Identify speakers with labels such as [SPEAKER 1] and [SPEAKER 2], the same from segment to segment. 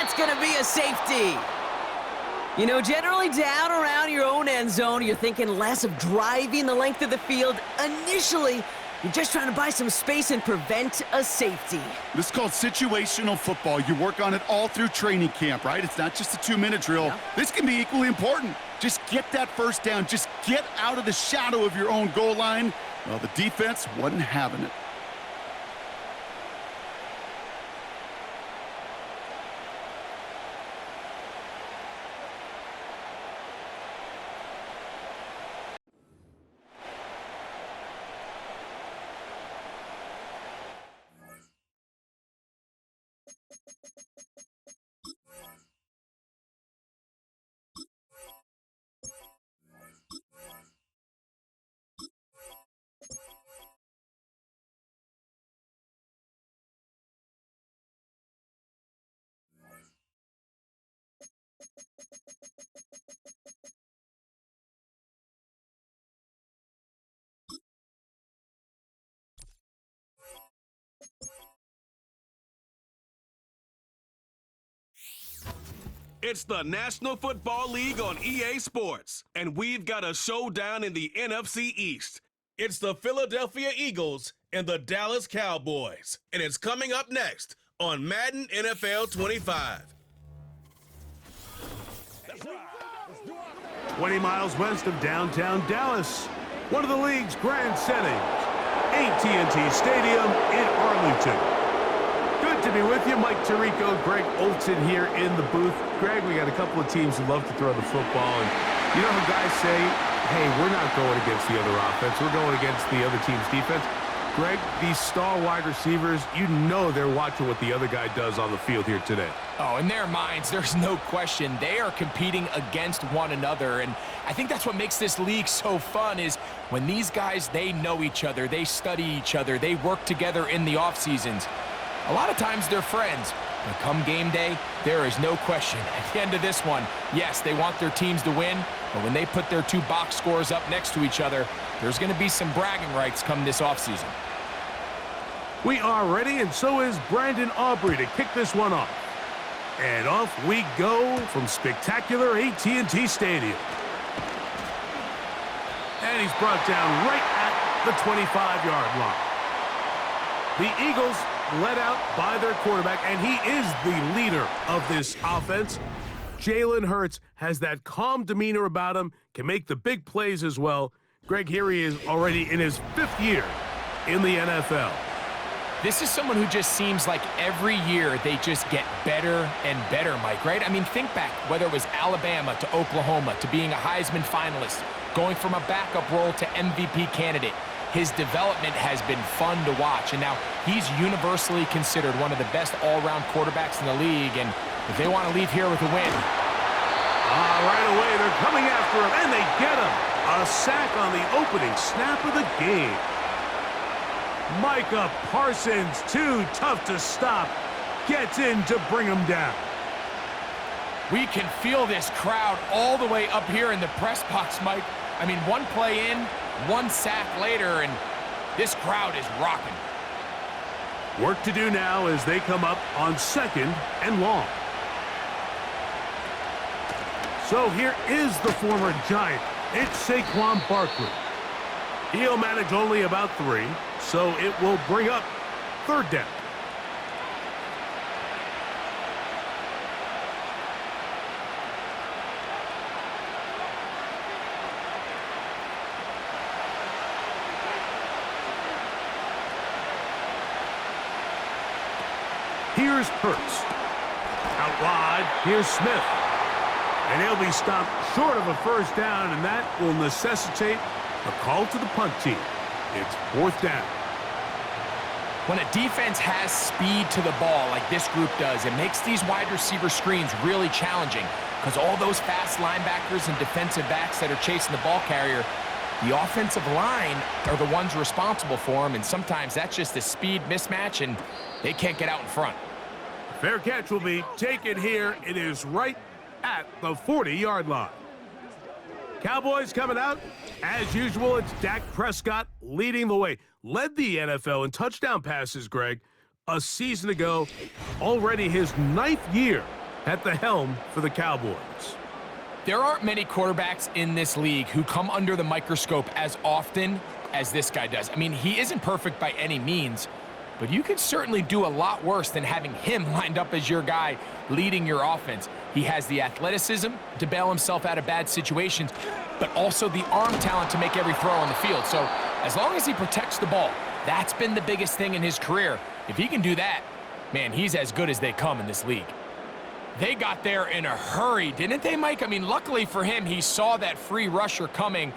[SPEAKER 1] That's going to be a safety. You know, generally down around your own end zone, you're thinking less of driving the length of the field. Initially, you're just trying to buy some space and prevent a safety.
[SPEAKER 2] This is called situational football. You work on it all through training camp, right? It's not just a 2-minute drill.
[SPEAKER 1] Yeah.
[SPEAKER 2] This can be equally important. Just get that first down. Just get out of the shadow of your own goal line. Well, the defense wasn't having it.
[SPEAKER 3] It's the National Football League on EA Sports, and we've got a showdown in the NFC East. It's the Philadelphia Eagles and the Dallas Cowboys, and it's coming up next on Madden NFL 25.
[SPEAKER 4] 20 miles west of downtown Dallas, one of the league's grand settings, AT&T Stadium in Arlington. Good to be with you. Mike Tirico, Greg Olson here in the booth. Greg, we got a couple of teams who love to throw the football, and you know how guys say, hey, we're not going against the other offense, we're going against the other team's defense. Greg, these star wide receivers, you know they're watching what the other guy does on the field here today.
[SPEAKER 5] Oh, in their minds, there's no question. They are competing against one another, and I think that's what makes this league so fun is when these guys, they know each other, they study each other, they work together in the off seasons. A lot of times they're friends, but come game day, there is no question. At the end of this one, yes, they want their teams to win, but when they put their two box scores up next to each other, there's going to be some bragging rights come this offseason.
[SPEAKER 4] We are ready, and so is Brandon Aubrey to kick this one off. And off we go from spectacular AT&T Stadium. And he's brought down right at the 25-yard line. The Eagles led out by their quarterback, and he is the leader of this offense. Jalen Hurts has that calm demeanor about him, can make the big plays as well. Greg, here he is already in his 5th year in the NFL.
[SPEAKER 5] This is someone who just seems like every year they just get better and better, Mike, right? I mean, think back, whether it was Alabama to Oklahoma to being a Heisman finalist, going from a backup role to MVP candidate. His development has been fun to watch, and now he's universally considered one of the best all-around quarterbacks in the league, and if they want to leave here with a win.
[SPEAKER 4] Right away, they're coming after him, and they get him. A sack on the opening snap of the game. Micah Parsons, too tough to stop, gets in to bring him down.
[SPEAKER 5] We can feel this crowd all the way up here in the press box, Mike. I mean, one play in, one sack later, and this crowd is rocking.
[SPEAKER 4] Work to do now as they come up on 2nd and long. So here is the former Giant. It's Saquon Barkley. He'll manage only about 3, so it will bring up 3rd down. Here's Hurts. Out wide, here's Smith. And he'll be stopped short of a 1st down, and that will necessitate a call to the punt team. It's 4th down.
[SPEAKER 5] When a defense has speed to the ball like this group does, it makes these wide receiver screens really challenging because all those fast linebackers and defensive backs that are chasing the ball carrier, the offensive line are the ones responsible for them, and sometimes that's just a speed mismatch, and they can't get out in front.
[SPEAKER 4] Fair catch will be taken here. It is right at the 40-yard line. Cowboys coming out. As usual, it's Dak Prescott leading the way. Led the NFL in touchdown passes, Greg, a season ago. Already his 9th year at the helm for the Cowboys.
[SPEAKER 5] There aren't many quarterbacks in this league who come under the microscope as often as this guy does. I mean, he isn't perfect by any means, but you can certainly do a lot worse than having him lined up as your guy leading your offense. He has the athleticism to bail himself out of bad situations, but also the arm talent to make every throw on the field. So as long as he protects the ball, that's been the biggest thing in his career. If he can do that, man, he's as good as they come in this league. They got there in a hurry, didn't they, Mike? I mean, luckily for him, he saw that free rusher coming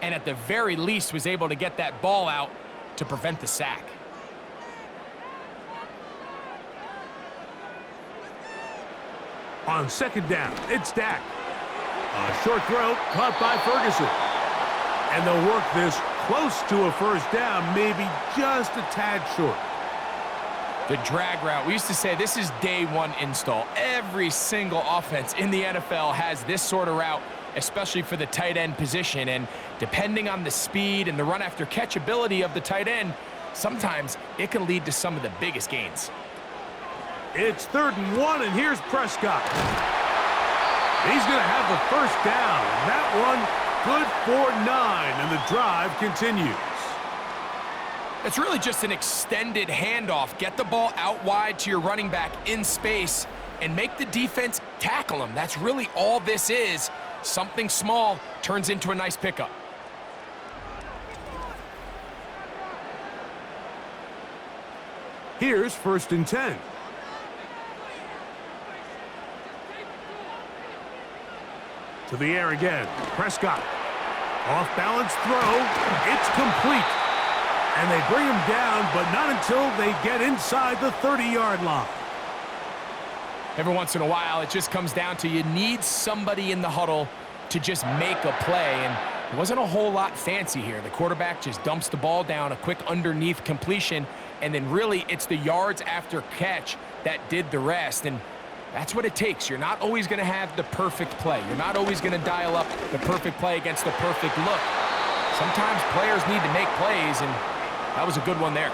[SPEAKER 5] and at the very least was able to get that ball out to prevent the sack.
[SPEAKER 4] On second down, it's Dak. A short throw caught by Ferguson. And they'll work this close to a first down, maybe just a tad short.
[SPEAKER 5] The drag route. We used to say this is day one install. Every single offense in the NFL has this sort of route, especially for the tight end position. And depending on the speed and the run after catch ability of the tight end, sometimes it can lead to some of the biggest gains.
[SPEAKER 4] It's 3rd and 1, and here's Prescott. He's going to have the first down, and that one good for 9, and the drive continues.
[SPEAKER 5] It's really just an extended handoff. Get the ball out wide to your running back in space and make the defense tackle him. That's really all this is. Something small turns into a nice pickup.
[SPEAKER 4] Here's 1st and 10. To the air again. Prescott. Off-balance throw. It's complete. And they bring him down, but not until they get inside the 30-yard line.
[SPEAKER 5] Every once in a while, it just comes down to you need somebody in the huddle to just make a play. And it wasn't a whole lot fancy here. The quarterback just dumps the ball down, a quick underneath completion, and then really it's the yards after catch that did the rest. And that's what it takes. You're not always going to have the perfect play. You're not always going to dial up the perfect play against the perfect look. Sometimes players need to make plays, and that was a good one there.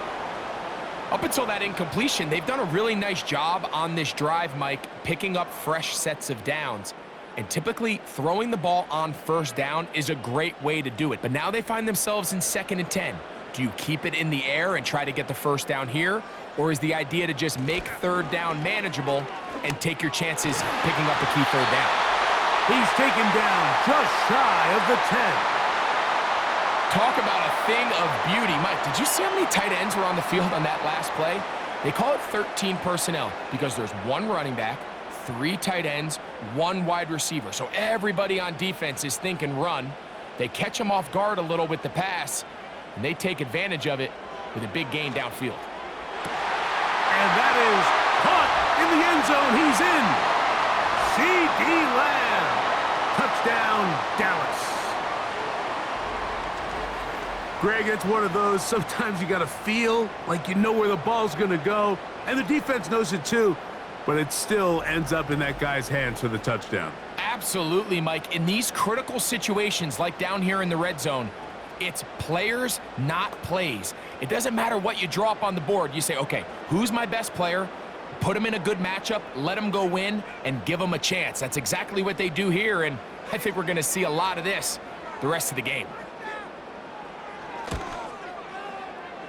[SPEAKER 5] Up until that incompletion, they've done a really nice job on this drive, Mike, picking up fresh sets of downs. And typically, throwing the ball on first down is a great way to do it. But now they find themselves in 2nd and 10. Do you keep it in the air and try to get the first down here? Or is the idea to just make 3rd down manageable and take your chances picking up a key 3rd down?
[SPEAKER 4] He's taken down just shy of the 10.
[SPEAKER 5] Talk about a thing of beauty. Mike, did you see how many tight ends were on the field on that last play? They call it 13 personnel because there's 1 running back, 3 tight ends, 1 wide receiver. So everybody on defense is thinking run. They catch him off guard a little with the pass, and they take advantage of it with a big gain downfield.
[SPEAKER 4] And that is caught in the end zone. He's in. C.D. Lamb. Touchdown, Dallas. Greg, it's one of those, sometimes you got to feel like you know where the ball's going to go, and the defense knows it too, but it still ends up in that guy's hands for the touchdown.
[SPEAKER 5] Absolutely, Mike. In these critical situations, like down here in the red zone, it's players, not plays. It doesn't matter what you draw up on the board. You say, okay, who's my best player? Put him in a good matchup, let him go win, and give him a chance. That's exactly what they do here, and I think we're going to see a lot of this the rest of the game.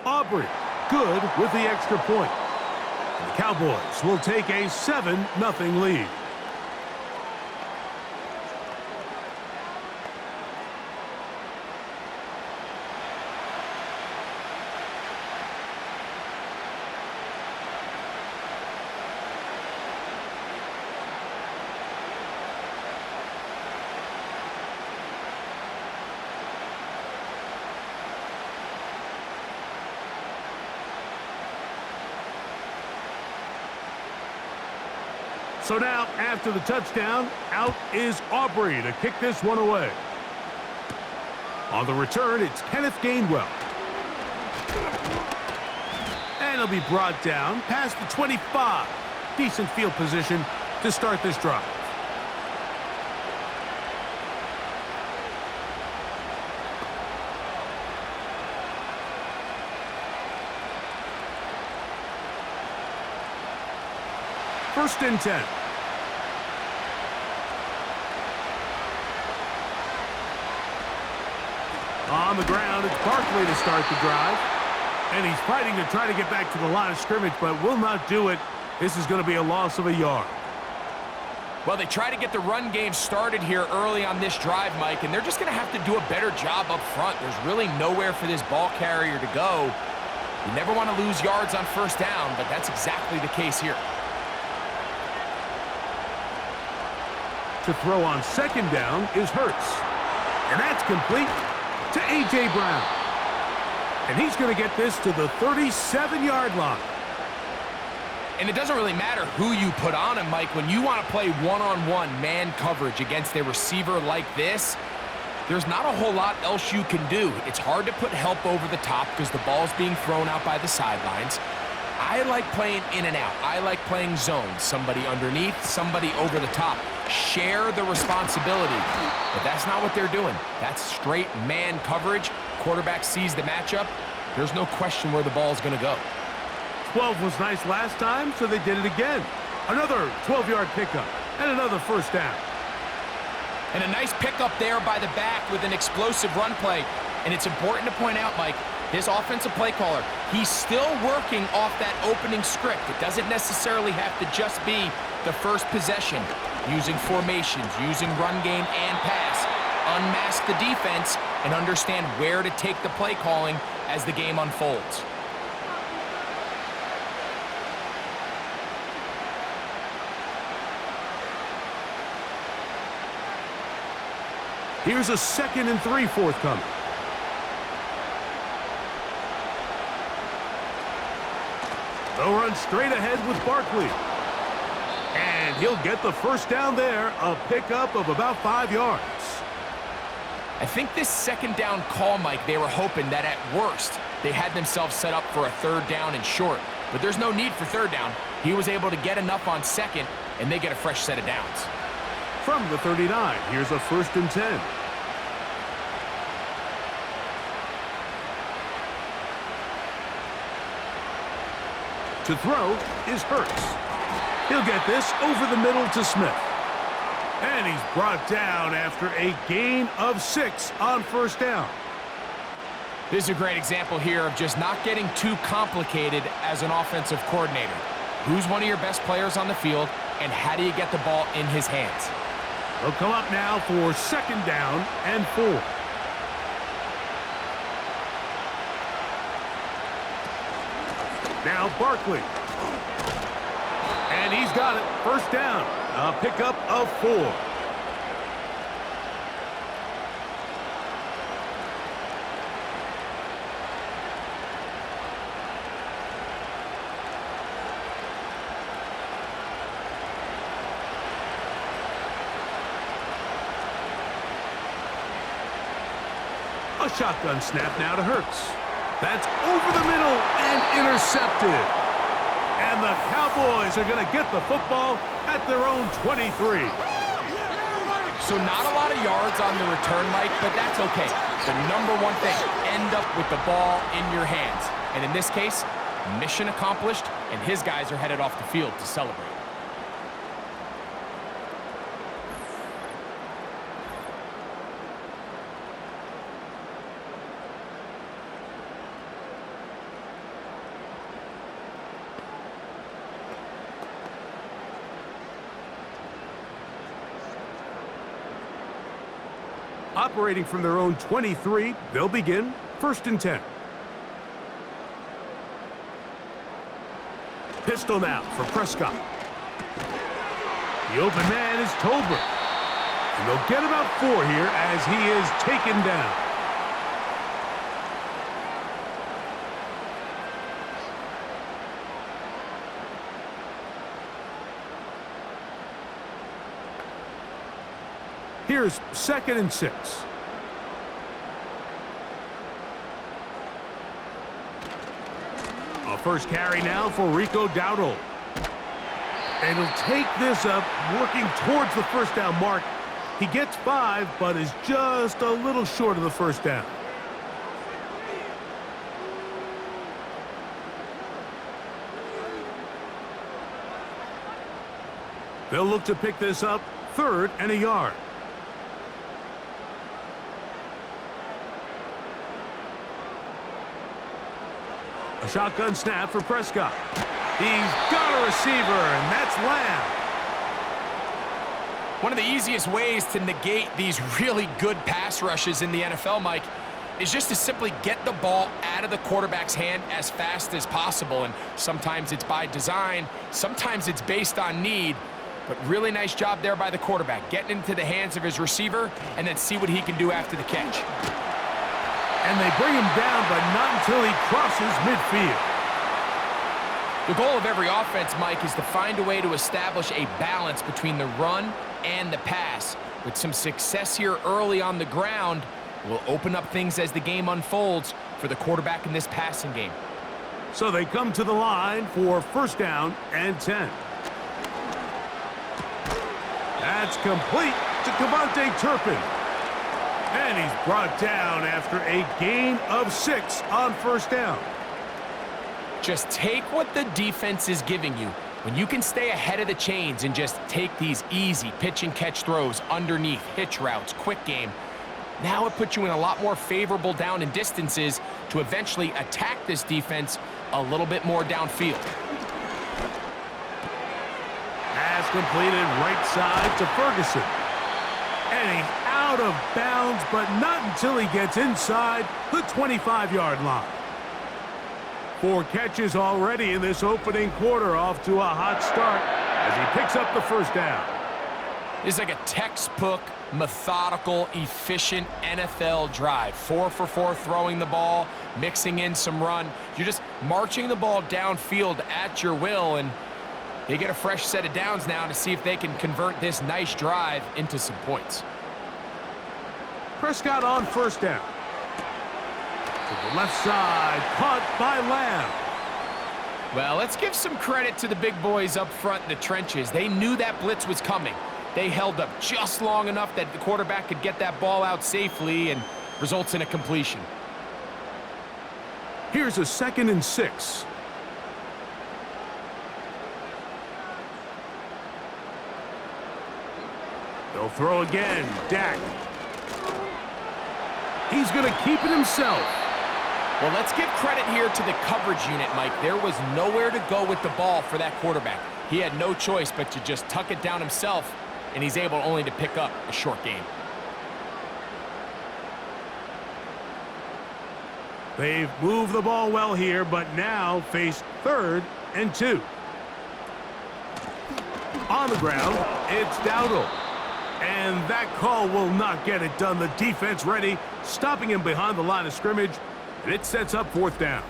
[SPEAKER 4] Aubrey, good with the extra point. The Cowboys will take a 7-0 lead. So now, after the touchdown, out is Aubrey to kick this one away. On the return, it's Kenneth Gainwell. And he'll be brought down past the 25. Decent field position to start this drive. First and 10. On the ground, it's Barkley to start the drive. And he's fighting to try to get back to the line of scrimmage, but will not do it. This is going to be a loss of a yard.
[SPEAKER 5] Well, they try to get the run game started here early on this drive, Mike, and they're just going to have to do a better job up front. There's really nowhere for this ball carrier to go. You never want to lose yards on first down, but that's exactly the case here.
[SPEAKER 4] To throw on second down is Hurts. And that's complete to A.J. Brown. And he's going to get this to the 37-yard line.
[SPEAKER 5] And it doesn't really matter who you put on him, Mike. When you want to play one-on-one man coverage against a receiver like this, there's not a whole lot else you can do. It's hard to put help over the top because the ball's being thrown out by the sidelines. I like playing in and out. I like playing zones. Somebody underneath, somebody over the top. Share the responsibility. But that's not what they're doing. That's straight man coverage. Quarterback sees the matchup. There's no question where the ball's going to go.
[SPEAKER 4] 12 was nice last time, so they did it again. Another 12-yard pickup and another first down.
[SPEAKER 5] And a nice pickup there by the back with an explosive run play. And it's important to point out, Mike, this offensive play caller, he's still working off that opening script. It doesn't necessarily have to just be the first possession. Using formations, using run game and pass. Unmask the defense and understand where to take the play calling as the game unfolds.
[SPEAKER 4] Here's a 2nd and 3 forthcoming. They'll run straight ahead with Barkley. And he'll get the first down there, a pickup of about 5 yards.
[SPEAKER 5] I think this second down call, Mike, they were hoping that at worst they had themselves set up for a third down and short. But there's no need for third down. He was able to get enough on second, and they get a fresh set of downs.
[SPEAKER 4] From the 39, here's a 1st and 10. To throw is Hurts. He'll get this over the middle to Smith. And he's brought down after a gain of 6 on first down.
[SPEAKER 5] This is a great example here of just not getting too complicated as an offensive coordinator. Who's one of your best players on the field, and how do you get the ball in his hands?
[SPEAKER 4] They'll come up now for 2nd down and 4. Now Barkley. And he's got it. First down. A pickup of 4. A shotgun snap now to Hurts. That's over the middle and intercepted. And the Cowboys are going to get the football at their own 23.
[SPEAKER 5] So not a lot of yards on the return, Mike, but that's okay. The number one thing, end up with the ball in your hands. And in this case, mission accomplished, and his guys are headed off the field to celebrate.
[SPEAKER 4] Operating from their own 23, they'll begin 1st and 10. Pistol now for Prescott. The open man is Tolbert. And they'll get about 4 here as he is taken down. Here's 2nd and 6. A first carry now for Rico Dowdle. And he'll take this up, working towards the first down mark. He gets 5, but is just a little short of the first down. They'll look to pick this up, 3rd and a yard. Shotgun snap for Prescott. He's got a receiver, and that's Lamb.
[SPEAKER 5] One of the easiest ways to negate these really good pass rushes in the NFL, Mike, is just to simply get the ball out of the quarterback's hand as fast as possible. And sometimes it's by design, sometimes it's based on need. But really nice job there by the quarterback, getting into the hands of his receiver and then see what he can do after the catch.
[SPEAKER 4] And they bring him down, but not until he crosses midfield.
[SPEAKER 5] The goal of every offense, Mike, is to find a way to establish a balance between the run and the pass. With some success here early on the ground, will open up things as the game unfolds for the quarterback in this passing game.
[SPEAKER 4] So they come to the line for first down and 10. That's complete to Devontae Turpin. And he's brought down after a gain of 6 on first down.
[SPEAKER 5] Just take what the defense is giving you. When you can stay ahead of the chains and just take these easy pitch and catch throws underneath, hitch routes, quick game, now it puts you in a lot more favorable down and distances to eventually attack this defense a little bit more downfield.
[SPEAKER 4] Pass completed right side to Ferguson. And he's out of bounds, but not until he gets inside the 25-yard line. 4 catches already in this opening quarter, off to a hot start as he picks up the first down.
[SPEAKER 5] This is like a textbook, methodical, efficient NFL drive. 4 for 4 throwing the ball, mixing in some run. You're just marching the ball downfield at your will, and they get a fresh set of downs now to see if they can convert this nice drive into some points.
[SPEAKER 4] Prescott on first down. To the left side, caught by Lamb.
[SPEAKER 5] Well, let's give some credit to the big boys up front in the trenches. They knew that blitz was coming. They held up just long enough that the quarterback could get that ball out safely and results in a completion.
[SPEAKER 4] Here's a 2nd and 6. They'll throw again. Dak. He's going to keep it himself.
[SPEAKER 5] Well, let's give credit here to the coverage unit, Mike. There was nowhere to go with the ball for that quarterback. He had no choice but to just tuck it down himself, and he's able only to pick up a short gain.
[SPEAKER 4] They've moved the ball well here, but now face 3rd and 2. On the ground, it's Dowdle. And that call will not get it done. The defense ready, stopping him behind the line of scrimmage, and it sets up 4th down.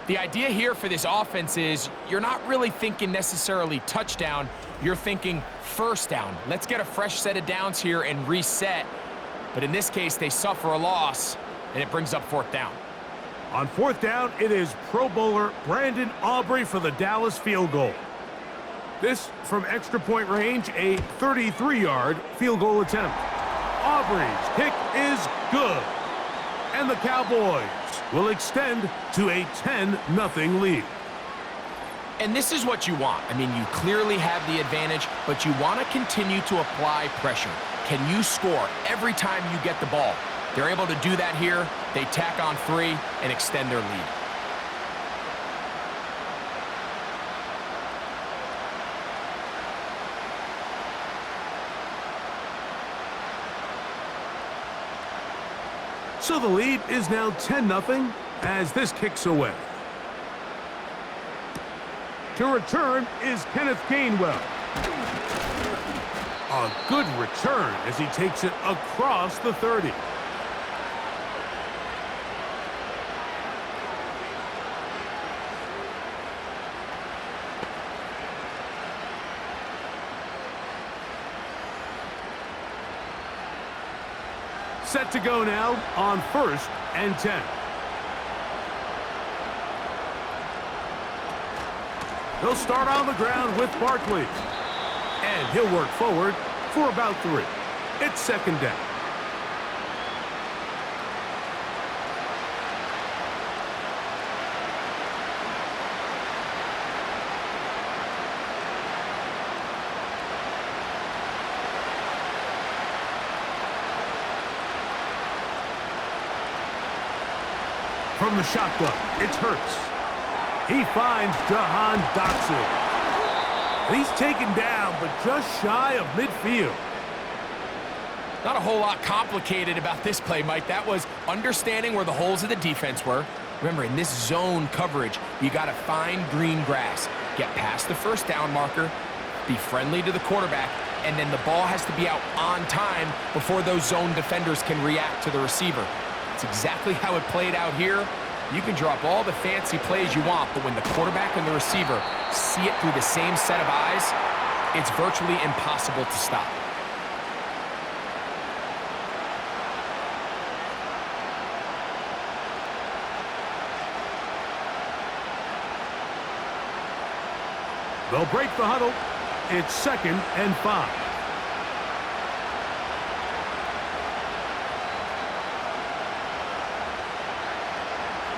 [SPEAKER 5] The idea here for this offense is you're not really thinking necessarily touchdown. You're thinking first down. Let's get a fresh set of downs here and reset. But in this case, they suffer a loss, and it brings up 4th down.
[SPEAKER 4] On 4th down, it is Pro Bowler Brandon Aubrey for the Dallas field goal. This from extra point range, a 33-yard field goal attempt. Aubrey's kick is good. And the Cowboys will extend to a 10-0 lead.
[SPEAKER 5] And this is what you want. I mean, you clearly have the advantage, but you want to continue to apply pressure. Can you score every time you get the ball? They're able to do that here. They tack on 3 and extend their lead.
[SPEAKER 4] So the lead is now 10-0 as this kicks away. To return is Kenneth Gainwell. A good return as he takes it across the 30. Set to go now on 1st and 10. He'll start on the ground with Barkley. And he'll work forward for about 3. It's 2nd down. from the shotgun. It's Hurts. He finds Jahan Dotson. And he's taken down, but just shy of midfield.
[SPEAKER 5] Not a whole lot complicated about this play, Mike. That was understanding where the holes of the defense were. Remember, in this zone coverage, you got to find green grass. Get past the first down marker, be friendly to the quarterback, and then the ball has to be out on time before those zone defenders can react to the receiver. It's exactly how it played out here. You can drop all the fancy plays you want, but when the quarterback and the receiver see it through the same set of eyes, it's virtually impossible to stop.
[SPEAKER 4] They'll break the huddle. It's 2nd and 5.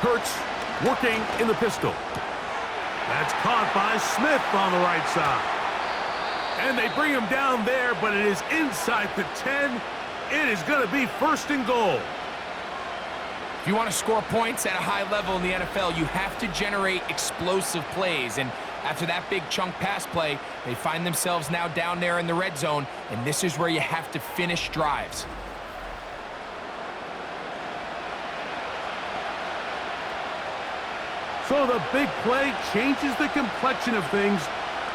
[SPEAKER 4] Hurts working in the pistol. That's caught by Smith on the right side. And they bring him down there, but it is inside the 10. It is going to be 1st and goal.
[SPEAKER 5] If you want to score points at a high level in the NFL, you have to generate explosive plays. And after that big chunk pass play, they find themselves now down there in the red zone, and this is where you have to finish drives.
[SPEAKER 4] So the big play changes the complexion of things.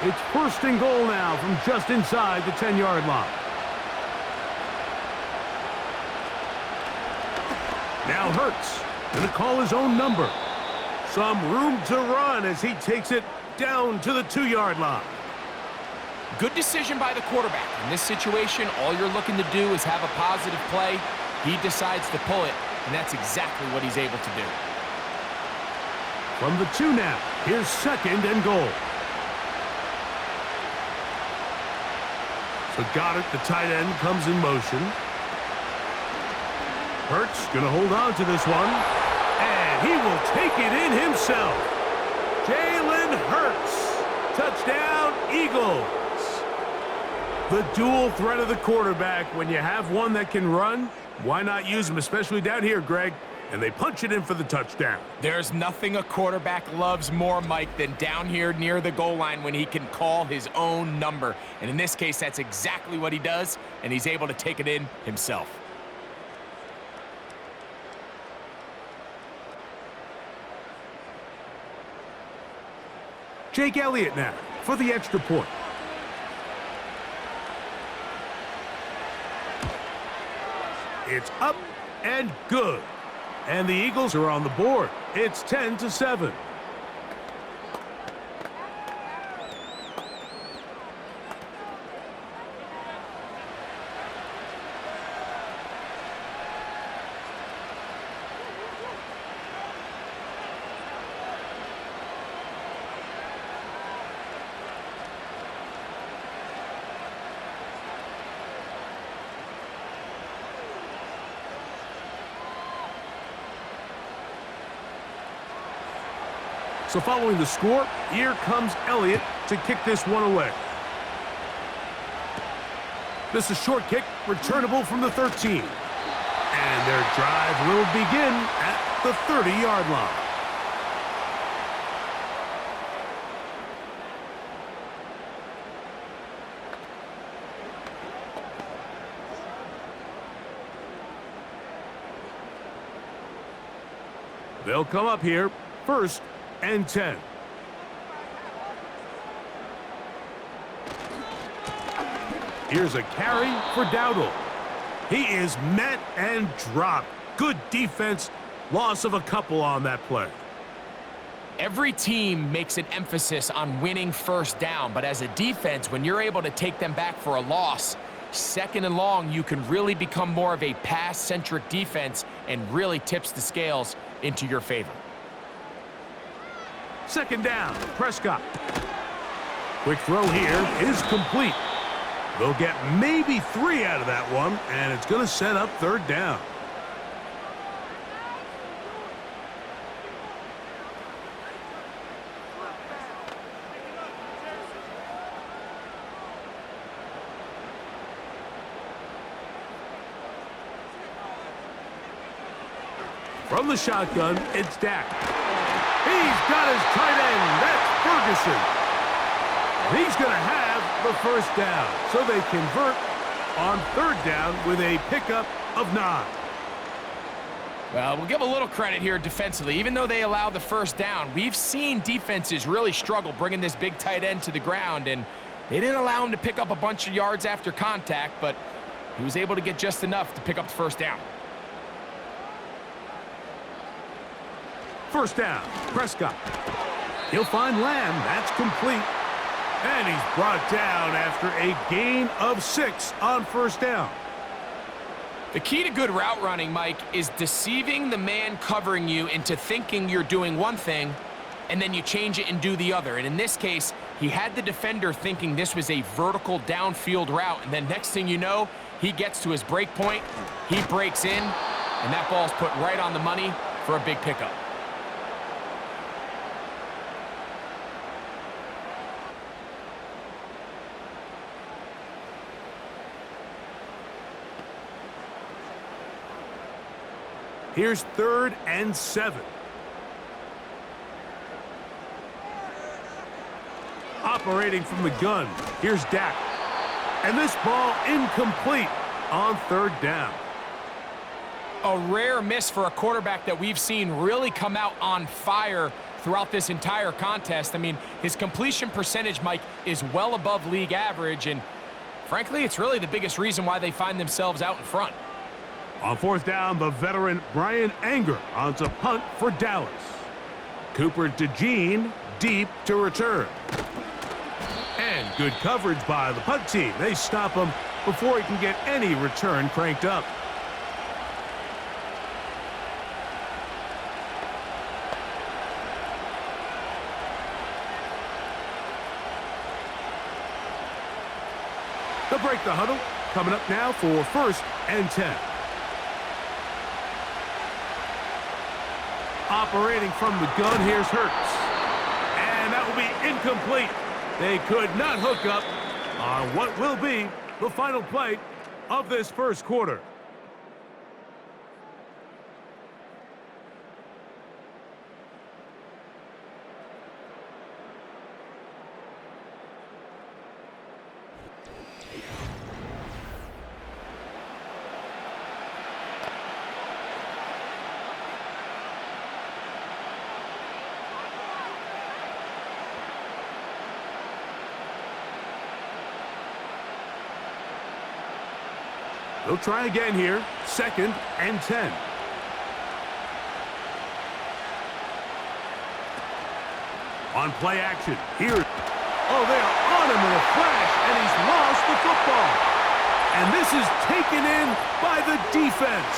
[SPEAKER 4] It's 1st and goal now from just inside the 10-yard line. Now Hurts going to call his own number. Some room to run as he takes it down to the 2-yard line.
[SPEAKER 5] Good decision by the quarterback. In this situation, all you're looking to do is have a positive play. He decides to pull it, and that's exactly what he's able to do.
[SPEAKER 4] From the 2 now, here's 2nd and goal. So got it, the tight end comes in motion. Hurts gonna hold on to this one, and he will take it in himself. Jalen Hurts, touchdown Eagles. The dual threat of the quarterback. When you have one that can run, why not use him, especially down here, Greg? And they punch it in for the touchdown.
[SPEAKER 5] There's nothing a quarterback loves more, Mike, than down here near the goal line when he can call his own number. And in this case, that's exactly what he does, and he's able to take it in himself.
[SPEAKER 4] Jake Elliott now for the extra point. It's up and good. And the Eagles are on the board. It's 10-7. So following the score, here comes Elliott to kick this one away. This is a short kick, returnable from the 13. And their drive will begin at the 30-yard line. They'll come up here, 1st and 10. Here's a carry for Dowdle. He is met and dropped. Good defense. Loss of a couple on that play.
[SPEAKER 5] Every team makes an emphasis on winning 1st down, but as a defense, when you're able to take them back for a loss, 2nd and long, you can really become more of a pass-centric defense and really tips the scales into your favor.
[SPEAKER 4] 2nd down, Prescott. Quick throw here is complete. They'll get maybe 3 out of that one, and it's going to set up 3rd down. From the shotgun, it's Dak. He's got his tight end. That's Ferguson. And he's going to have the first down. So they convert on third down with a pickup of 9.
[SPEAKER 5] Well, we'll give a little credit here defensively. Even though they allow the first down, we've seen defenses really struggle bringing this big tight end to the ground, and they didn't allow him to pick up a bunch of yards after contact, but he was able to get just enough to pick up the first down.
[SPEAKER 4] First down, Prescott. He'll find Lamb. That's complete. And he's brought down after a gain of 6 on first down.
[SPEAKER 5] The key to good route running, Mike, is deceiving the man covering you into thinking you're doing one thing, and then you change it and do the other. And in this case, he had the defender thinking this was a vertical downfield route, and then next thing you know, he gets to his break point, he breaks in, and that ball's put right on the money for a big pickup.
[SPEAKER 4] Here's 3rd and 7. Operating from the gun, here's Dak. And this ball incomplete on 3rd down.
[SPEAKER 5] A rare miss for a quarterback that we've seen really come out on fire throughout this entire contest. I mean, his completion percentage, Mike, is well above league average, and frankly, it's really the biggest reason why they find themselves out in front.
[SPEAKER 4] On 4th down, the veteran Brian Anger on to punt for Dallas. Cooper DeJean deep to return. And good coverage by the punt team. They stop him before he can get any return cranked up. They'll break the huddle. Coming up now for 1st and 10. Operating from the gun, here's Hurts. And that will be incomplete. They could not hook up on what will be the final play of this first quarter. They'll try again here. 2nd and 10. On play action. Here. Oh, they are on him in a flash, and he's lost the football. And this is taken in by the defense.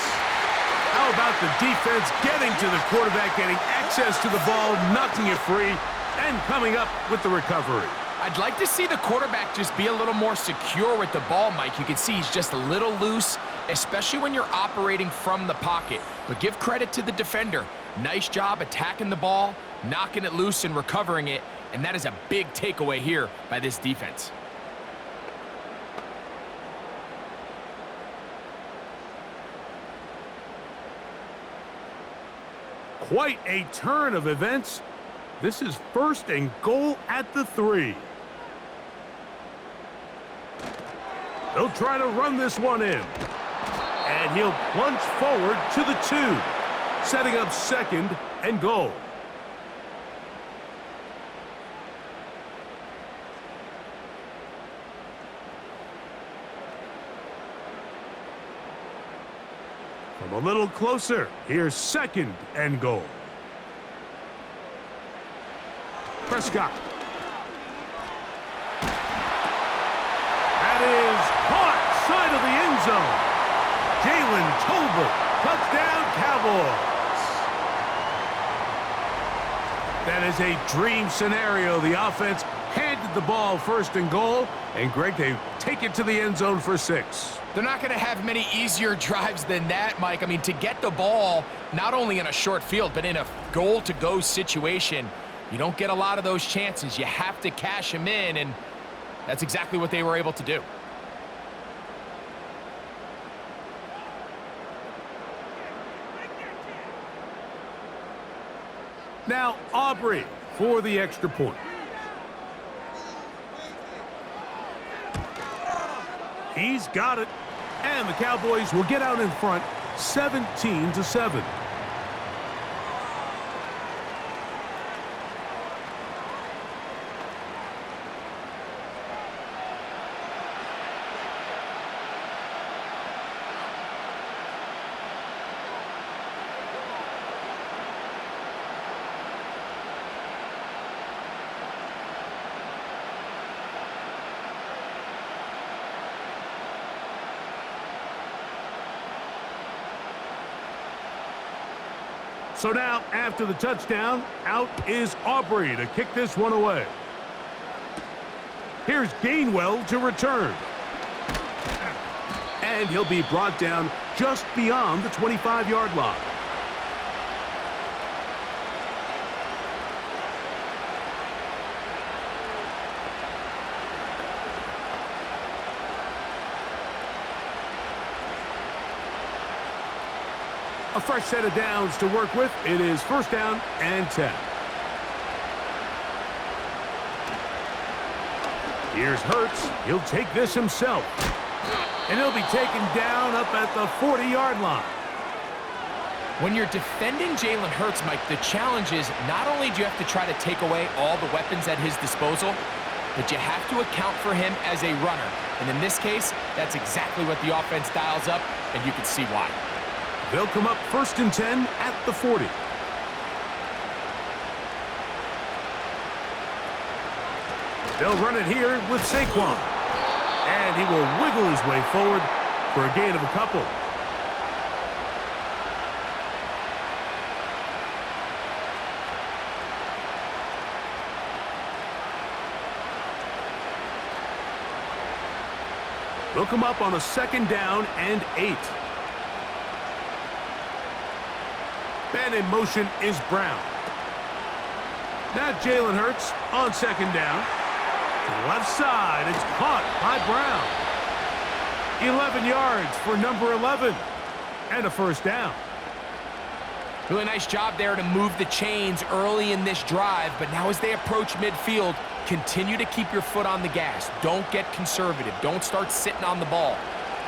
[SPEAKER 4] How about the defense getting to the quarterback, getting access to the ball, knocking it free, and coming up with the recovery?
[SPEAKER 5] I'd like to see the quarterback just be a little more secure with the ball, Mike. You can see he's just a little loose, especially when you're operating from the pocket. But give credit to the defender. Nice job attacking the ball, knocking it loose and recovering it, and that is a big takeaway here by this defense.
[SPEAKER 4] Quite a turn of events. This is 1st and goal at the 3. They'll try to run this one in. And he'll plunge forward to the 2, setting up 2nd and goal. From a little closer, here's 2nd and goal. Prescott. That is caught side of the end zone. Jalen Tolbert, touchdown Cowboys. That is a dream scenario. The offense handed the ball 1st and goal, and Greg, they take it to the end zone for 6.
[SPEAKER 5] They're not going to have many easier drives than that, Mike. I mean, to get the ball, not only in a short field, but in a goal-to-go situation, you don't get a lot of those chances. You have to cash them in, and that's exactly what they were able to do.
[SPEAKER 4] Now Aubrey for the extra point. He's got it. And the Cowboys will get out in front 17-7. So now, after the touchdown, out is Aubrey to kick this one away. Here's Gainwell to return. And he'll be brought down just beyond the 25-yard line. A fresh set of downs to work with. It is first down and 10. Here's Hurts. He'll take this himself. And he'll be taken down up at the 40-yard line.
[SPEAKER 5] When you're defending Jalen Hurts, Mike, the challenge is not only do you have to try to take away all the weapons at his disposal, but you have to account for him as a runner. And in this case, that's exactly what the offense dials up, and you can see why.
[SPEAKER 4] They'll come up first and 10 at the 40. They'll run it here with Saquon. And he will wiggle his way forward for a gain of a couple. They'll come up on a second down and 8. And in motion is Brown. Now Jalen Hurts on second down. To the left side, it's caught by Brown. 11 yards for number 11. And a first down.
[SPEAKER 5] Really nice job there to move the chains early in this drive, but now as they approach midfield, continue to keep your foot on the gas. Don't get conservative. Don't start sitting on the ball.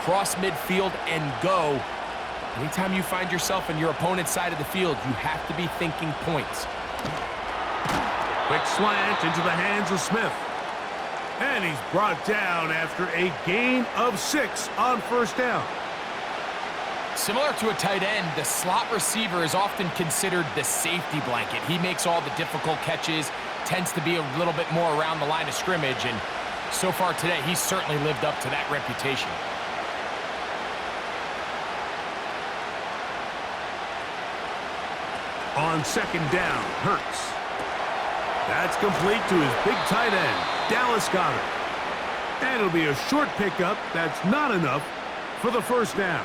[SPEAKER 5] Cross midfield and go. Anytime you find yourself on your opponent's side of the field, you have to be thinking points.
[SPEAKER 4] Quick slant into the hands of Smith. And he's brought down after a gain of 6 on first down.
[SPEAKER 5] Similar to a tight end, the slot receiver is often considered the safety blanket. He makes all the difficult catches, tends to be a little bit more around the line of scrimmage, and so far today, he's certainly lived up to that reputation.
[SPEAKER 4] On second down, Hurts. That's complete to his big tight end, Dallas Goedert. And it'll be a short pickup. That's not enough for the first down.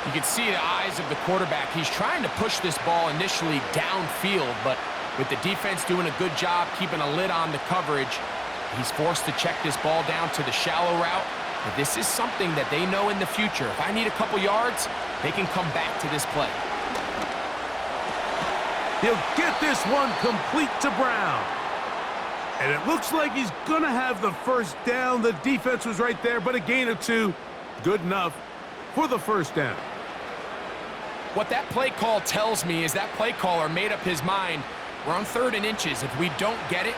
[SPEAKER 5] You can see the eyes of the quarterback. He's trying to push this ball initially downfield, but with the defense doing a good job keeping a lid on the coverage, he's forced to check this ball down to the shallow route. But this is something that they know in the future. If I need a couple yards, they can come back to this play.
[SPEAKER 4] He'll get this one complete to Brown. And it looks like he's going to have the first down. The defense was right there, but a gain of 2. Good enough for the first down.
[SPEAKER 5] What that play call tells me is that play caller made up his mind. We're on 3rd and inches. If we don't get it,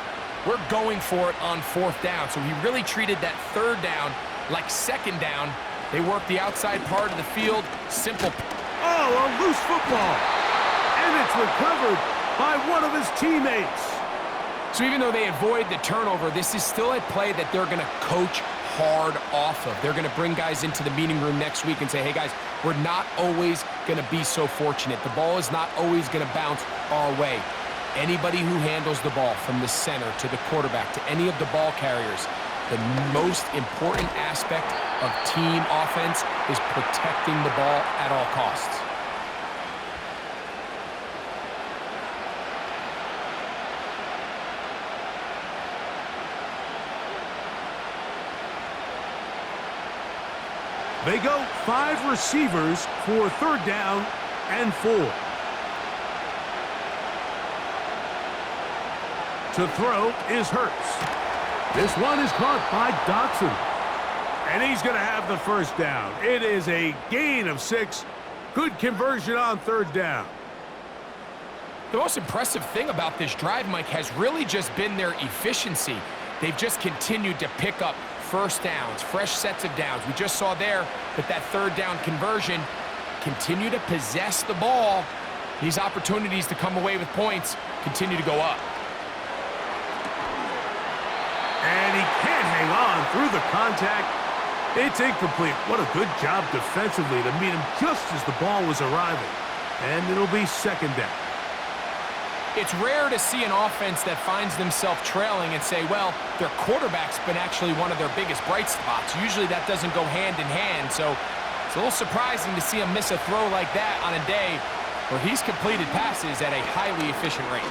[SPEAKER 5] we're going for it on 4th down. So he really treated that 3rd down like 2nd down. They worked the outside part of the field. Simple.
[SPEAKER 4] Oh, a loose football. And it's recovered by one of his teammates.
[SPEAKER 5] So even though they avoid the turnover, this is still a play that they're going to coach hard off of. They're going to bring guys into the meeting room next week and say, hey, guys, we're not always going to be so fortunate. The ball is not always going to bounce our way. Anybody who handles the ball from the center to the quarterback to any of the ball carriers, the most important aspect of team offense is protecting the ball at all costs.
[SPEAKER 4] They go 5 receivers for 3rd down and 4. To throw is Hurts. This one is caught by Dotson. And he's going to have the first down. It is a gain of 6. Good conversion on third down.
[SPEAKER 5] The most impressive thing about this drive, Mike, has really just been their efficiency. They've just continued to pick up first downs, fresh sets of downs. We just saw there that third down conversion, continue to possess the ball. These opportunities to come away with points continue to go up.
[SPEAKER 4] And he can't hang on through the contact. It's incomplete. What a good job defensively to meet him just as the ball was arriving. And it'll be second down.
[SPEAKER 5] It's rare to see an offense that finds themselves trailing and say, well, their quarterback's been actually one of their biggest bright spots. Usually that doesn't go hand in hand, so it's a little surprising to see him miss a throw like that on a day where he's completed passes at a highly efficient rate.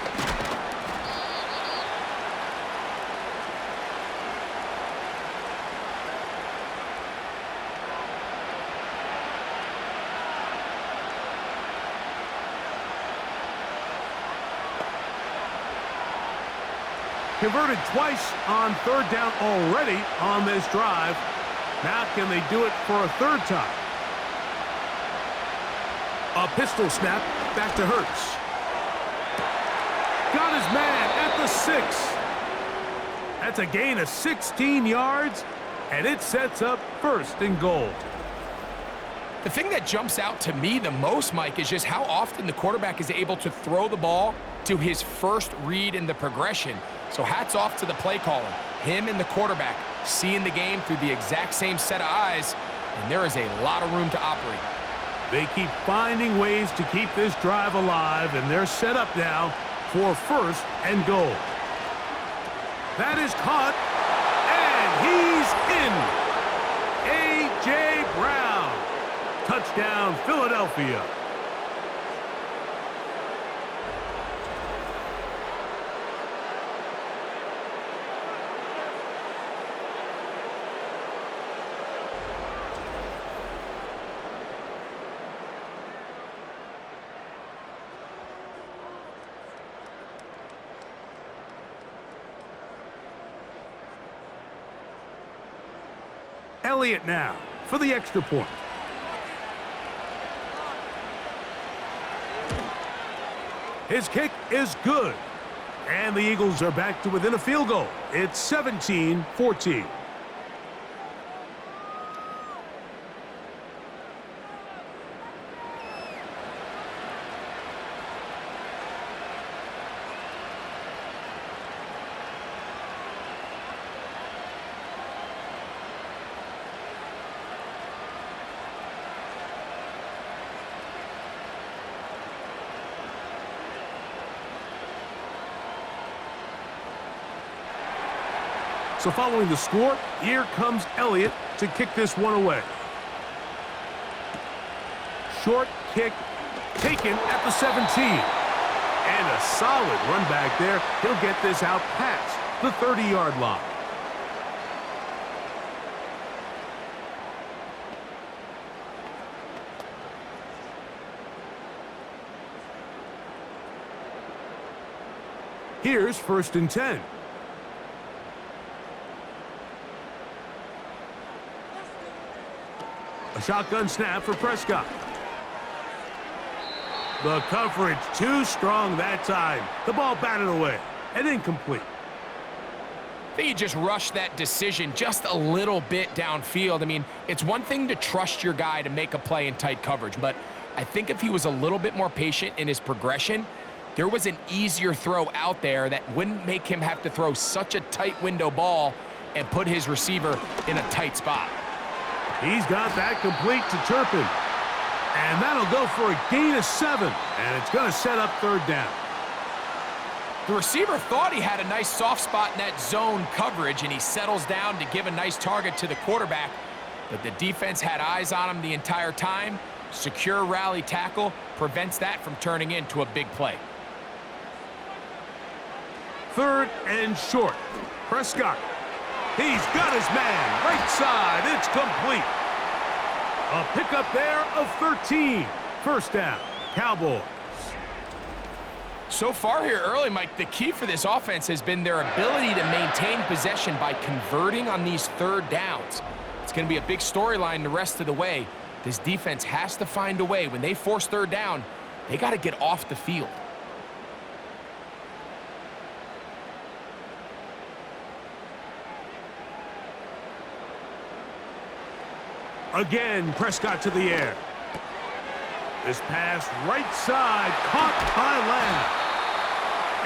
[SPEAKER 4] Converted twice on third down already on this drive. Now can they do it for a third time? A pistol snap back to Hurts. Got his man at the 6. That's a gain of 16 yards, and it sets up first and goal.
[SPEAKER 5] The thing that jumps out to me the most, Mike, is just how often the quarterback is able to throw the ball to his first read in the progression. So hats off to the play caller. Him and the quarterback seeing the game through the exact same set of eyes, and there is a lot of room to operate.
[SPEAKER 4] They keep finding ways to keep this drive alive, and they're set up now for first and goal. That is caught, and he's in. A.J. Brown. Touchdown, Philadelphia. Elliott now for the extra point. His kick is good. And the Eagles are back to within a field goal. It's 17-14. So following the score, here comes Elliott to kick this one away. Short kick taken at the 17. And a solid run back there. He'll get this out past the 30-yard line. Here's first and 10. A shotgun snap for Prescott. The coverage too strong that time. The ball batted away and incomplete.
[SPEAKER 5] I think you just rushed that decision just a little bit downfield. I mean, it's one thing to trust your guy to make a play in tight coverage, but I think if he was a little bit more patient in his progression, there was an easier throw out there that wouldn't make him have to throw such a tight window ball and put his receiver in a tight spot.
[SPEAKER 4] He's got that complete to Turpin. And that'll go for a gain of 7. And it's going to set up third down.
[SPEAKER 5] The receiver thought he had a nice soft spot in that zone coverage, and he settles down to give a nice target to the quarterback. But the defense had eyes on him the entire time. Secure rally tackle prevents that from turning into a big play.
[SPEAKER 4] Third and short. Prescott. He's got his man. Right side. It's complete. A pickup there of 13. First down. Cowboys.
[SPEAKER 5] So far here early, Mike, the key for this offense has been their ability to maintain possession by converting on these third downs. It's going to be a big storyline the rest of the way. This defense has to find a way. When they force third down, they got to get off the field.
[SPEAKER 4] Again, Prescott to the air. This pass right side, caught by Lamb.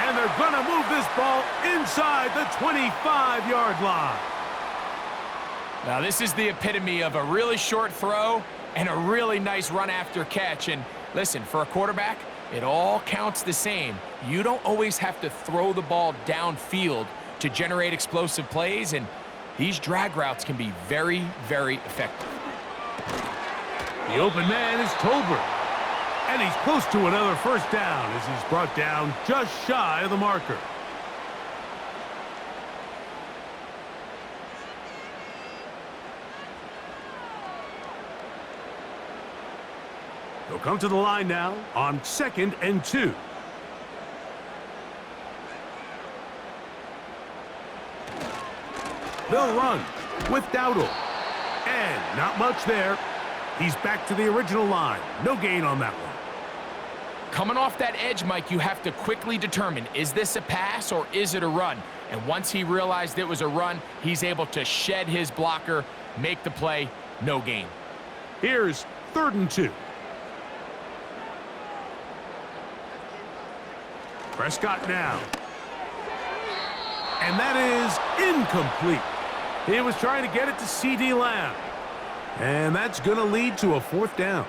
[SPEAKER 4] And they're going to move this ball inside the 25-yard line.
[SPEAKER 5] Now, this is the epitome of a really short throw and a really nice run after catch. And listen, for a quarterback, it all counts the same. You don't always have to throw the ball downfield to generate explosive plays, and these drag routes can be very, very effective.
[SPEAKER 4] The open man is Tolbert. And he's close to another first down as he's brought down just shy of the marker. They'll come to the line now on 2nd and 2. They'll run with Dowdle. And not much there. He's back to the original line. No gain on that one.
[SPEAKER 5] Coming off that edge, Mike, you have to quickly determine, is this a pass or is it a run? And once he realized it was a run, he's able to shed his blocker, make the play, no gain.
[SPEAKER 4] Here's 3rd and 2. Prescott now. And that is incomplete. He was trying to get it to C.D. Lamb. And that's going to lead to a 4th down.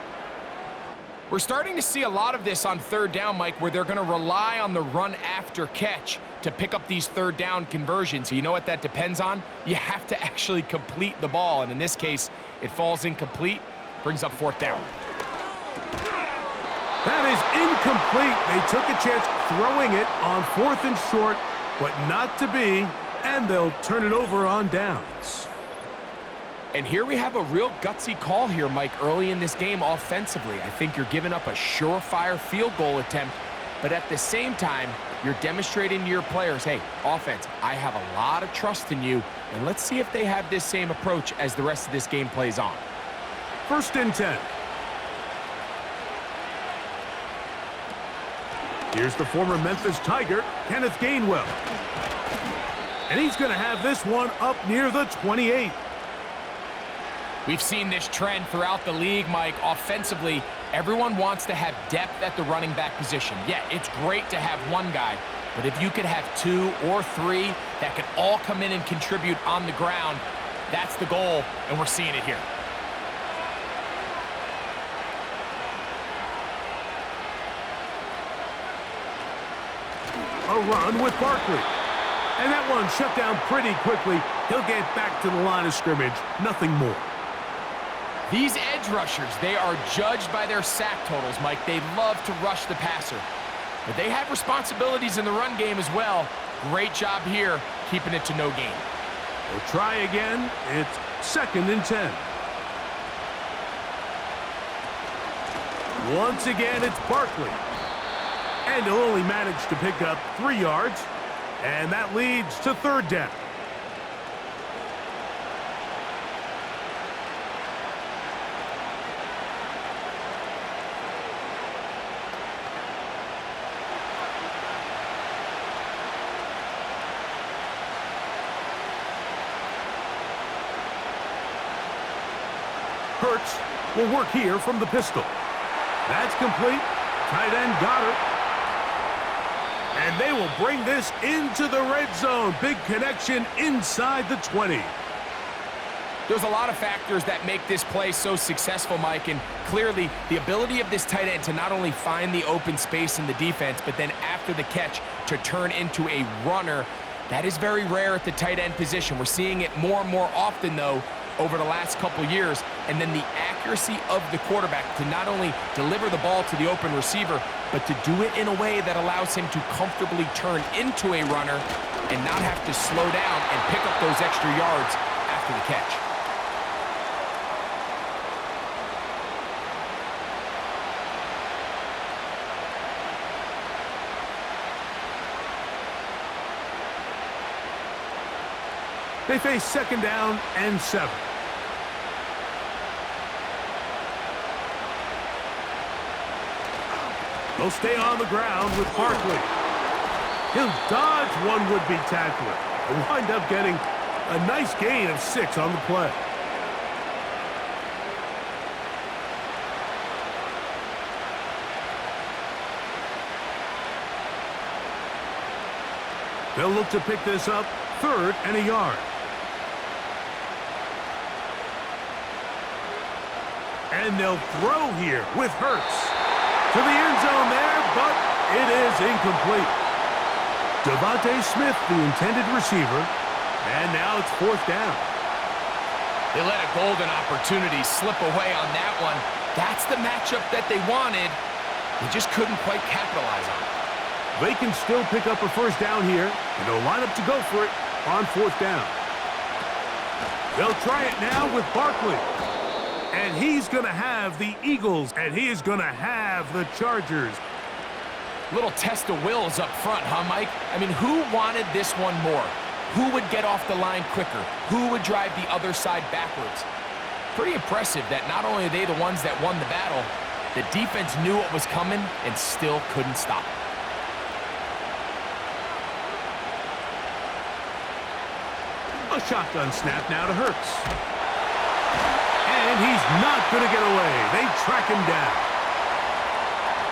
[SPEAKER 5] We're starting to see a lot of this on 3rd down, Mike, where they're going to rely on the run after catch to pick up these 3rd down conversions. So you know what that depends on? You have to actually complete the ball. And in this case, it falls incomplete, brings up 4th down.
[SPEAKER 4] That is incomplete. They took a chance throwing it on 4th and short, but not to be, and they'll turn it over on downs.
[SPEAKER 5] And here we have a real gutsy call here, Mike, early in this game offensively. I think you're giving up a surefire field goal attempt, but at the same time, you're demonstrating to your players, hey, offense, I have a lot of trust in you, and let's see if they have this same approach as the rest of this game plays on.
[SPEAKER 4] 1st and 10. Here's the former Memphis Tiger, Kenneth Gainwell. And he's going to have this one up near the 28.
[SPEAKER 5] We've seen this trend throughout the league, Mike. Offensively, everyone wants to have depth at the running back position. Yeah, it's great to have one guy, but if you could have 2 or 3 that can all come in and contribute on the ground, that's the goal, and we're seeing it here.
[SPEAKER 4] A run with Barkley. And that one shut down pretty quickly. He'll get back to the line of scrimmage. Nothing more.
[SPEAKER 5] These edge rushers, they are judged by their sack totals, Mike. They love to rush the passer. But they have responsibilities in the run game as well. Great job here, keeping it to no gain.
[SPEAKER 4] We'll try again. It's 2nd and 10. Once again, it's Barkley. And he'll only manage to pick up 3 yards. And that leads to 3rd down. Hurts will work here from the pistol. That's complete. Tight end got it. And they will bring this into the red zone. Big connection inside the 20.
[SPEAKER 5] There's a lot of factors that make this play so successful, Mike, and clearly the ability of this tight end to not only find the open space in the defense, but then after the catch to turn into a runner, that is very rare at the tight end position. We're seeing it more and more often, though, over the last couple years, and then the accuracy of the quarterback to not only deliver the ball to the open receiver, but to do it in a way that allows him to comfortably turn into a runner and not have to slow down and pick up those extra yards after the catch.
[SPEAKER 4] They face second down and 7. They'll stay on the ground with Barkley. He'll dodge one would-be tackler and wind up getting a nice gain of 6 on the play. They'll look to pick this up, 3rd and a yard. And they'll throw here with Hurts. To the end zone there, but it is incomplete. Devontae Smith, the intended receiver, and now it's 4th down.
[SPEAKER 5] They let a golden opportunity slip away on that one. That's the matchup that they wanted. They just couldn't quite capitalize on it.
[SPEAKER 4] They can still pick up a 1st down here, and they'll line up to go for it on 4th down. They'll try it now with Barkley. And he's going to have the Eagles, and he is going to have the Chargers.
[SPEAKER 5] Little test of wills up front, huh, Mike? I mean, who wanted this one more? Who would get off the line quicker? Who would drive the other side backwards? Pretty impressive that not only are they the ones that won the battle, the defense knew what was coming and still couldn't stop it.
[SPEAKER 4] A shotgun snap now to Hurts. And he's not going to get away. They track him down.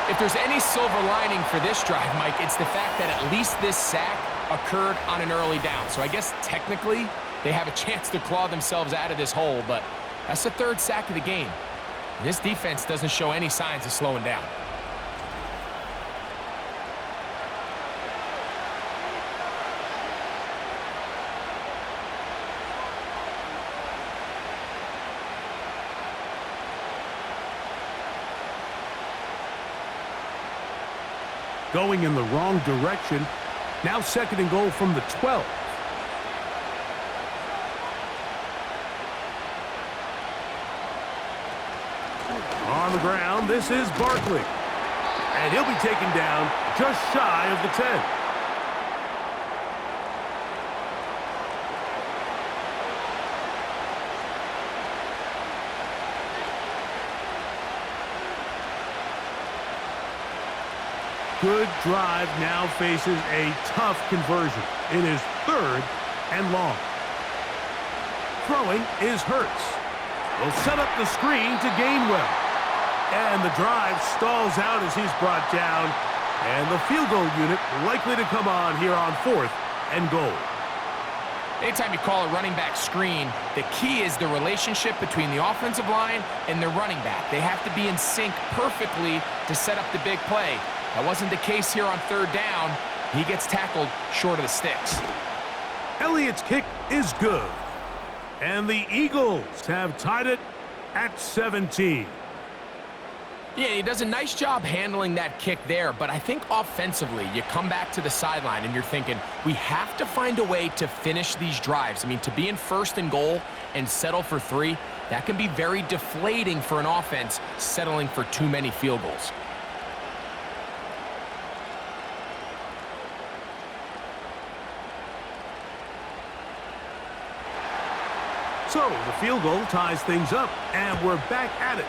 [SPEAKER 5] If there's any silver lining for this drive, Mike, it's the fact that at least this sack occurred on an early down. So I guess technically they have a chance to claw themselves out of this hole, but that's the 3rd sack of the game. This defense doesn't show any signs of slowing down.
[SPEAKER 4] Going in the wrong direction. Now 2nd and goal from the 12. On the ground, this is Barkley. And he'll be taken down just shy of the 10. Good drive now faces a tough conversion. It is 3rd and long. Throwing is Hurts. Will set up the screen to Gainwell. And the drive stalls out as he's brought down. And the field goal unit likely to come on here on 4th and goal.
[SPEAKER 5] Anytime you call a running back screen, the key is the relationship between the offensive line and the running back. They have to be in sync perfectly to set up the big play. That wasn't the case here on 3rd down. He gets tackled short of the sticks.
[SPEAKER 4] Elliott's kick is good. And the Eagles have tied it at 17.
[SPEAKER 5] Yeah, he does a nice job handling that kick there, but I think offensively, you come back to the sideline and you're thinking, we have to find a way to finish these drives. I mean, to be in 1st and goal and settle for 3, that can be very deflating for an offense settling for too many field goals.
[SPEAKER 4] So the field goal ties things up, and we're back at it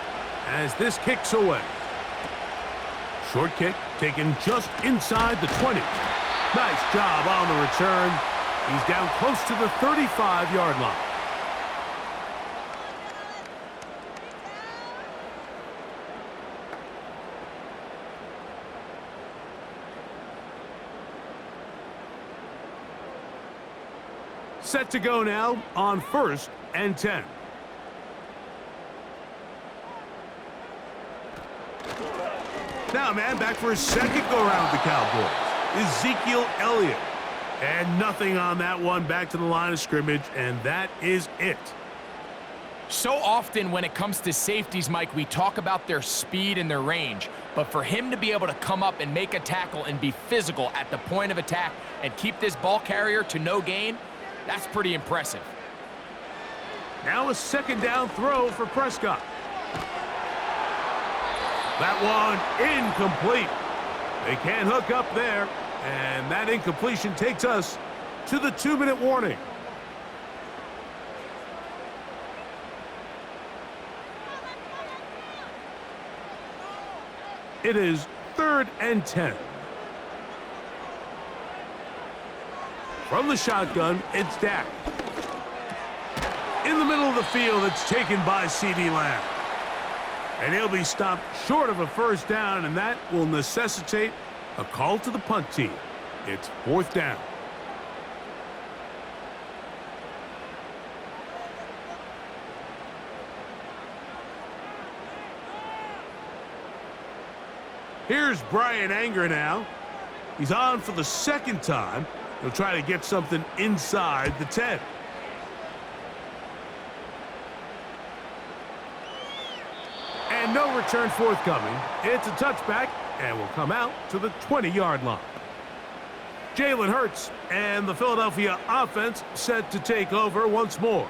[SPEAKER 4] as this kicks away. Short kick taken just inside the 20. Nice job on the return. He's down close to the 35-yard line. Set to go now on 1st and 10. Now, man, back for a second go-around with the Cowboys. Ezekiel Elliott. And nothing on that one. Back to the line of scrimmage, and that is it.
[SPEAKER 5] So often when it comes to safeties, Mike, we talk about their speed and their range. But for him to be able to come up and make a tackle and be physical at the point of attack and keep this ball carrier to no gain, that's pretty impressive.
[SPEAKER 4] Now a 2nd down throw for Prescott. That one incomplete. They can't hook up there, and that incompletion takes us to the 2-minute warning. It is 3rd and 10. From the shotgun, it's Dak. In the middle of the field, it's taken by CeeDee Lamb. And he'll be stopped short of a first down, and that will necessitate a call to the punt team. It's 4th down. Here's Brian Anger now. He's on for the 2nd time. He'll try to get something inside the 10. And no return forthcoming. It's a touchback and will come out to the 20-yard line. Jalen Hurts and the Philadelphia offense set to take over once more.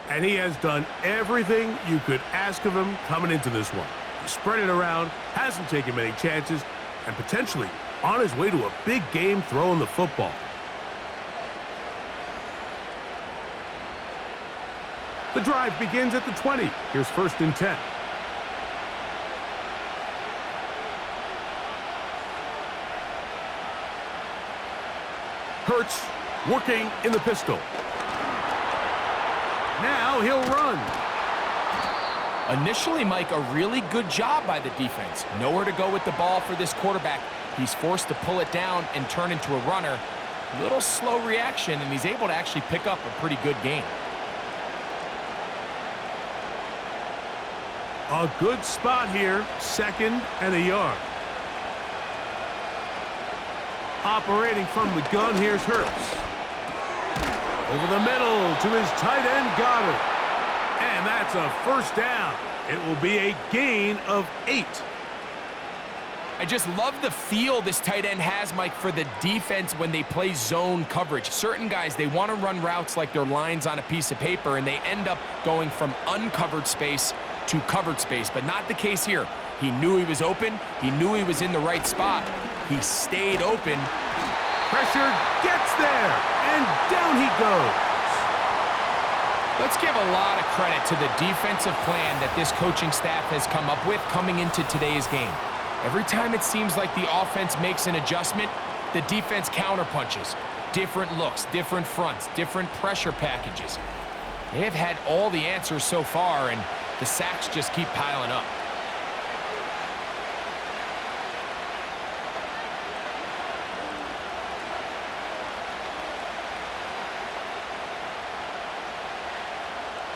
[SPEAKER 4] And he has done everything you could ask of him coming into this one. He spread it around, hasn't taken many chances, and potentially on his way to a big game throwing the football. The drive begins at the 20. Here's 1st and 10. Hurts working in the pistol. Now he'll run.
[SPEAKER 5] Initially, Mike, a really good job by the defense. Nowhere to go with the ball for this quarterback. He's forced to pull it down and turn into a runner. Little slow reaction, and he's able to actually pick up a pretty good gain.
[SPEAKER 4] A good spot here, 2nd and a yard. Operating from the gun, here's Hurts. Over the middle to his tight end, Goddard. And that's a 1st down. It will be a gain of 8.
[SPEAKER 5] I just love the feel this tight end has, Mike, for the defense when they play zone coverage. Certain guys, they want to run routes like they're lines on a piece of paper, and they end up going from uncovered space to covered space, but not the case here. He knew he was open. He knew he was in the right spot. He stayed open.
[SPEAKER 4] Pressure gets there, and down he goes.
[SPEAKER 5] Let's give a lot of credit to the defensive plan that this coaching staff has come up with coming into today's game. Every time it seems like the offense makes an adjustment, the defense counterpunches. Different looks, different fronts, different pressure packages. They have had all the answers so far, and the sacks just keep piling up.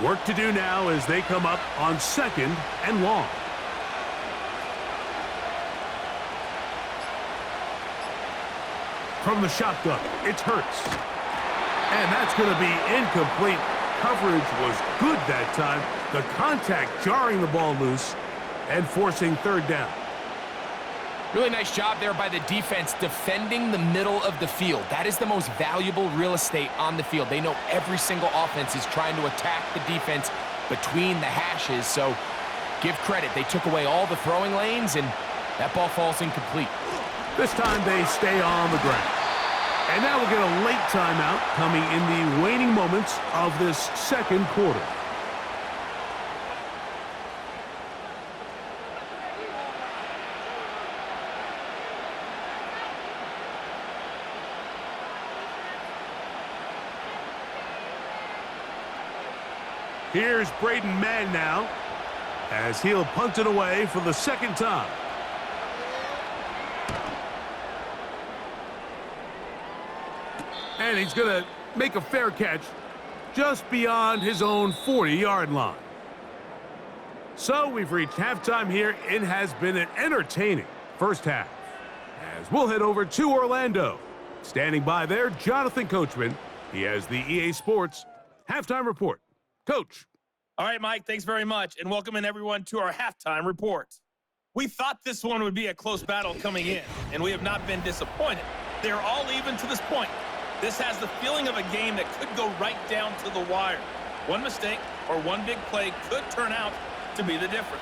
[SPEAKER 4] Work to do now as they come up on 2nd and long. From the shotgun, it's Hurts. And that's going to be incomplete. Coverage was good that time. The contact jarring the ball loose and forcing 3rd down.
[SPEAKER 5] Really nice job there by the defense defending the middle of the field. That is the most valuable real estate on the field. They know every single offense is trying to attack the defense between the hashes, so give credit. They took away all the throwing lanes, and that ball falls incomplete.
[SPEAKER 4] This time they stay on the ground. And now we'll get a late timeout coming in the waning moments of this 2nd quarter. Here's Braden Mann now as he'll punt it away for the 2nd time. And he's going to make a fair catch just beyond his own 40-yard line. So we've reached halftime here. It has been an entertaining first half. As we'll head over to Orlando. Standing by there, Jonathan Coachman. He has the EA Sports halftime report. Coach.
[SPEAKER 6] All right, Mike, thanks very much, and welcome in everyone to our halftime report. We thought this one would be a close battle coming in, and we have not been disappointed. They're all even to this point. This has the feeling of a game that could go right down to the wire. One mistake or one big play could turn out to be the difference.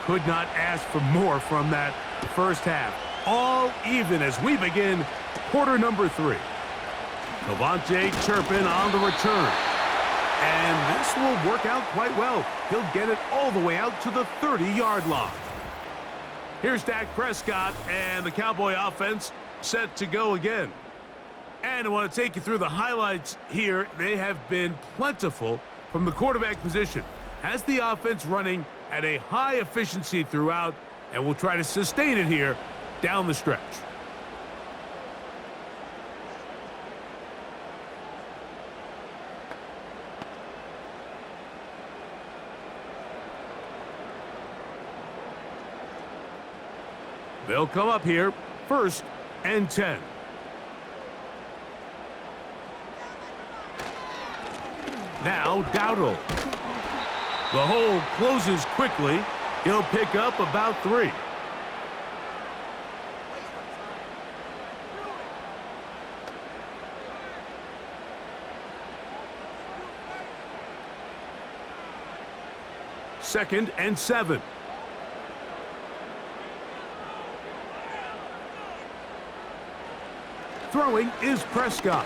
[SPEAKER 4] Could not ask for more from that first half. all even as we begin quarter number 3. Cavante Turpin on the return. And this will work out quite well. He'll get it all the way out to the 30-yard line. Here's Dak Prescott and the Cowboy offense set to go again. And I want to take you through the highlights here. They have been plentiful from the quarterback position. Has the offense running at a high efficiency throughout, and we'll try to sustain it here down the stretch. They'll come up here, 1st and 10. Now Dowdle. The hole closes quickly. He'll pick up about 3. Second and 7. Throwing is Prescott.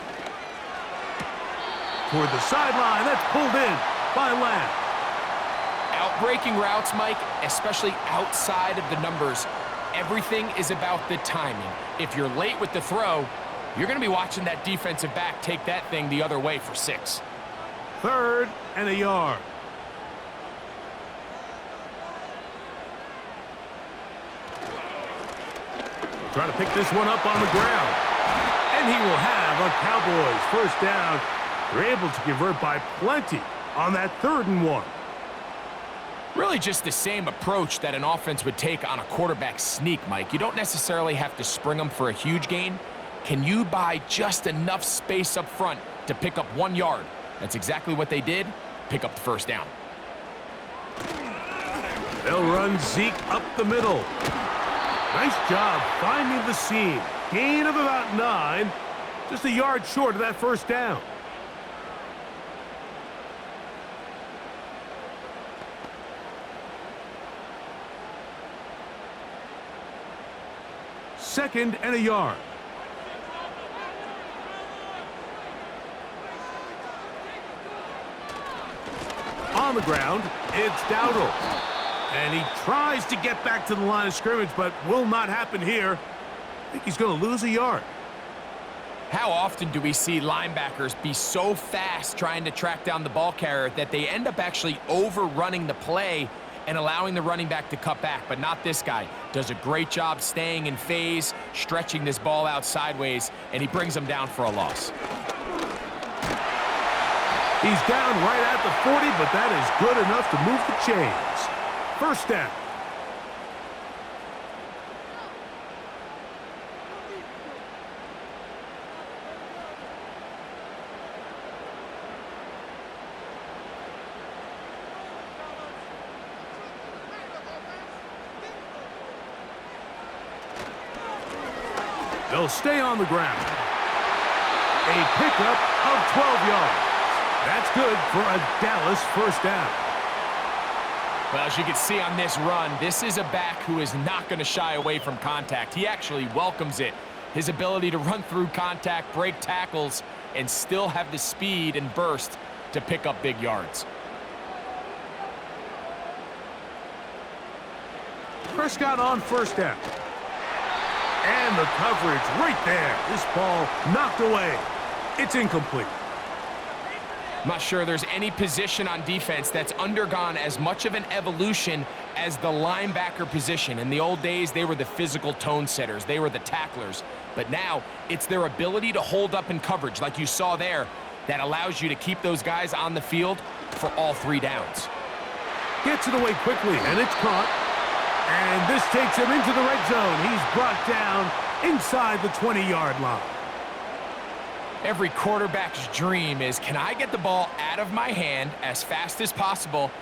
[SPEAKER 4] Toward the sideline, that's pulled in by Lamb.
[SPEAKER 5] Outbreaking routes, Mike, especially outside of the numbers, everything is about the timing. If you're late with the throw, you're going to be watching that defensive back take that thing the other way for 6.
[SPEAKER 4] 3rd and a yard. Try to pick this one up on the ground. And he will have a Cowboys 1st down. They're able to convert by plenty on that 3rd and 1.
[SPEAKER 5] Really just the same approach that an offense would take on a quarterback sneak, Mike. You don't necessarily have to spring them for a huge gain. Can you buy just enough space up front to pick up 1 yard? That's exactly what they did. Pick up the 1st down.
[SPEAKER 4] They'll run Zeke up the middle. Nice job finding the seam. Gain of about 9. Just a yard short of that 1st down. Second and a yard. On the ground, it's Dowdle. And he tries to get back to the line of scrimmage, but will not happen here. I think he's going to lose a yard.
[SPEAKER 5] How often do we see linebackers be so fast trying to track down the ball carrier that they end up actually overrunning the play and allowing the running back to cut back? But not this guy. Does a great job staying in phase, stretching this ball out sideways, and he brings them down for a loss.
[SPEAKER 4] He's down right at the 40, but that is good enough to move the chains. 1st down. They'll stay on the ground. A pickup of 12 yards. That's good for a Dallas 1st down.
[SPEAKER 5] Well, as you can see on this run, this is a back who is not going to shy away from contact. He actually welcomes it. His ability to run through contact, break tackles, and still have the speed and burst to pick up big yards.
[SPEAKER 4] Prescott on 1st down. And the coverage right there. This ball knocked away. It's incomplete.
[SPEAKER 5] I'm not sure there's any position on defense that's undergone as much of an evolution as the linebacker position. In the old days, they were the physical tone setters. They were the tacklers. But now, it's their ability to hold up in coverage, like you saw there, that allows you to keep those guys on the field for all 3 downs.
[SPEAKER 4] Gets it away quickly, and it's caught. And this takes him into the red zone. He's brought down inside the 20-yard line.
[SPEAKER 5] Every quarterback's dream is, can I get the ball out of my hand as fast as possible